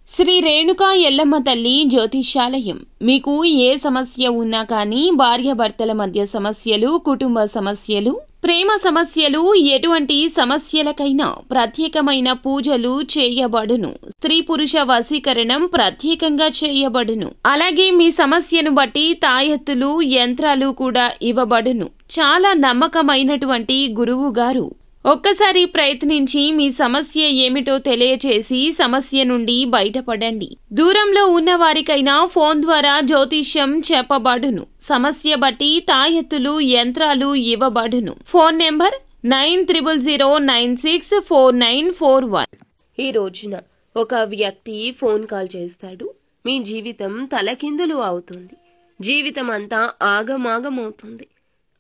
శ్రీ రేణుకా ఎల్లమ్మ తల్లి జ్యోతిష్యాలయం. మీకు ఏ సమస్య ఉన్నా కానీ భార్యాభర్తల మధ్య సమస్యలు, కుటుంబ సమస్యలు, ప్రేమ సమస్యలు, ఎటువంటి సమస్యలకైనా ప్రత్యేకమైన పూజలు చేయబడును. స్త్రీ పురుష వశీకరణం ప్రత్యేకంగా చేయబడును. అలాగే మీ సమస్యను బట్టి తాయెత్తులు, యంత్రాలు కూడా ఇవ్వబడును. చాలా నమ్మకమైనటువంటి గురువు గారు. ఒక్కసారి ప్రయత్నించి మీ సమస్య ఏమిటో తెలియచేసి సమస్య నుండి బయటపడండి. దూరంలో ఉన్న వారికైనా ఫోన్ ద్వారా జ్యోతిష్యం చెప్పబడును. సమస్య బట్టి తాయెత్తులు, యంత్రాలు ఇవ్వబడును. Phone number 9000964941. ఈ రోజున ఒక వ్యక్తి ఫోన్ కాల్ చేస్తాడు. మీ జీవితం తలకిందులు అవుతుంది. జీవితం అంతా ఆగమాగమవుతుంది.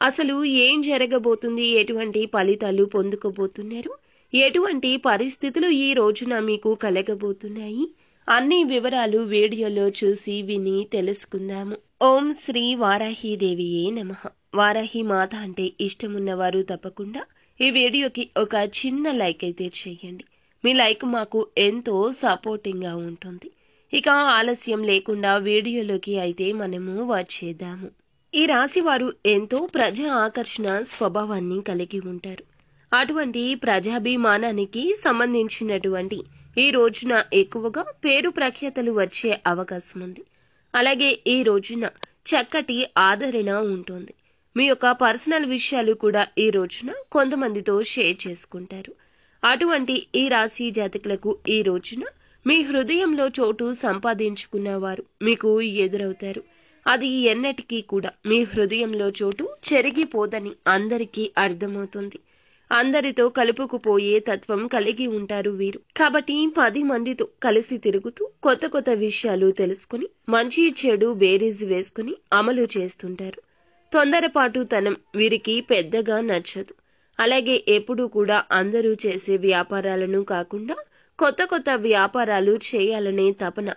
అసలు ఏం జరగబోతుంది, ఎటువంటి ఫలితాలు పొందుకోబోతున్నారు, ఎటువంటి పరిస్థితులు ఈ రోజున మీకు కలగబోతున్నాయి, అన్ని వివరాలు వీడియోలో చూసి విని తెలుసుకుందాము. ఓం శ్రీ వారాహీదేవియే నమః. వారాహి మాత అంటే ఇష్టమున్నవారు తప్పకుండా ఈ వీడియోకి ఒక చిన్న లైక్ అయితే చేయండి. మీ లైక్ మాకు ఎంతో సపోర్టింగ్ గా ఉంటుంది. ఇక ఆలస్యం లేకుండా వీడియోలోకి అయితే మనము వచ్చేద్దాము. ఈ రాశి వారు ఎంతో ప్రజా ఆకర్షణ స్వభావాన్ని కలిగి ఉంటారు. అటువంటి ప్రజాభిమానానికి సంబంధించినటువంటి ఈ రోజున ఎక్కువగా పేరు ప్రఖ్యాతలు వచ్చే అవకాశం ఉంది. అలాగే ఈ రోజున చక్కటి ఆదరణ ఉంటుంది. మీ యొక్క పర్సనల్ విషయాలు కూడా ఈ రోజున కొంతమందితో షేర్ చేసుకుంటారు. అటువంటి ఈ రాశి జాతకులకు ఈ రోజున మీ హృదయంలో చోటు సంపాదించుకున్నవారు మీకు ఎదురవుతారు. అది ఎన్నటికీ కూడా మీ హృదయంలో చోటు చెరిగిపోదని అందరికీ అర్థమవుతుంది. అందరితో కలుపుకుపోయే తత్వం కలిగి ఉంటారు వీరు. కాబట్టి 10 మందితో కలిసి తిరుగుతూ కొత్త కొత్త విషయాలు తెలుసుకుని మంచి చెడు బేరీజు వేసుకుని అమలు చేస్తుంటారు. తొందరపాటుతనం వీరికి పెద్దగా నచ్చదు. అలాగే ఎప్పుడూ కూడా అందరూ చేసే వ్యాపారాలను కాకుండా కొత్త కొత్త వ్యాపారాలు చేయాలనే తపన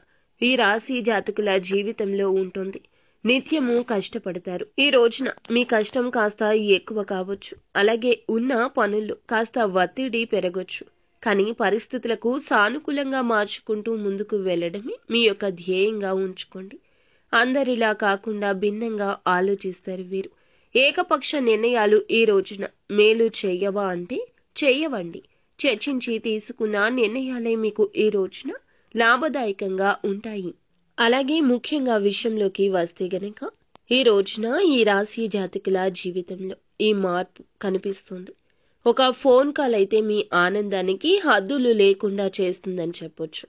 ఈ రాశి జాతకుల జీవితంలో ఉంటుంది. నిత్యము కష్టపడతారు. ఈ రోజున మీ కష్టం కాస్త ఎక్కువ కావచ్చు. అలాగే ఉన్న పనుల్లో కాస్త ఒత్తిడి పెరగొచ్చు. కానీ పరిస్థితులకు సానుకూలంగా మార్చుకుంటూ ముందుకు వెళ్లడమే మీ యొక్క ధ్యేయంగా ఉంచుకోండి. అందరిలా కాకుండా భిన్నంగా ఆలోచిస్తారు వీరు. ఏకపక్ష నిర్ణయాలు ఈ రోజున మేలు చేయవా అంటే చేయవండి. చర్చించి తీసుకున్న నిర్ణయాలే మీకు ఈ రోజున లాభదాయకంగా ఉంటాయి. అలాగే ముఖ్యంగా విషయంలోకి వస్తే గనక ఈ రోజున ఈ రాశి జాతకుల జీవితంలో ఈ మార్పు కనిపిస్తుంది. ఒక ఫోన్ కాల్ అయితే మీ ఆనందానికి హద్దులు లేకుండా చేస్తుందని చెప్పొచ్చు.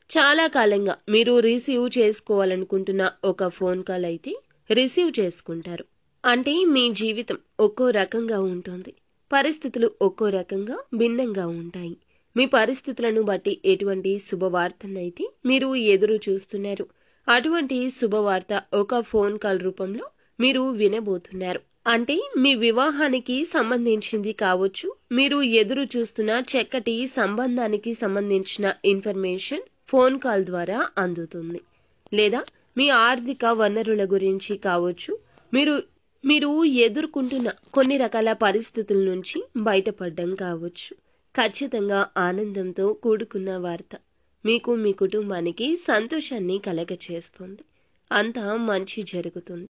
చాలా కాలంగా మీరు రిసీవ్ చేసుకోవాలనుకుంటున్న ఒక ఫోన్ కాల్ అయితే రిసీవ్ చేసుకుంటారు. అంటే మీ జీవితం ఒక్కో రకంగా ఉంటుంది. పరిస్థితులు ఒక్కో రకంగా భిన్నంగా ఉంటాయి. మీ పరిస్థితులను బట్టి ఎటువంటి శుభవార్తనైతే మీరు ఎదురు చూస్తున్నారు. అటువంటి శుభవార్త ఒక ఫోన్ కాల్ రూపంలో మీరు వినబోతున్నారు. అంటే మీ వివాహానికి సంబంధించింది కావచ్చు. మీరు ఎదురు చూస్తున్న చక్కటి సంబంధానికి సంబంధించిన ఇన్ఫర్మేషన్ ఫోన్ కాల్ ద్వారా అందుతుంది. లేదా మీ ఆర్థిక వనరుల గురించి కావచ్చు. మీరు ఎదుర్కొంటున్న కొన్ని రకాల పరిస్థితుల నుంచి బయటపడడం కావచ్చు. ఖచ్చితంగా ఆనందంతో కూడుకున్న వార్త మీకు మీ కుటుంబానికి సంతోషాన్ని కలగచేస్తుంది. అంతా మంచి జరుగుతుంది.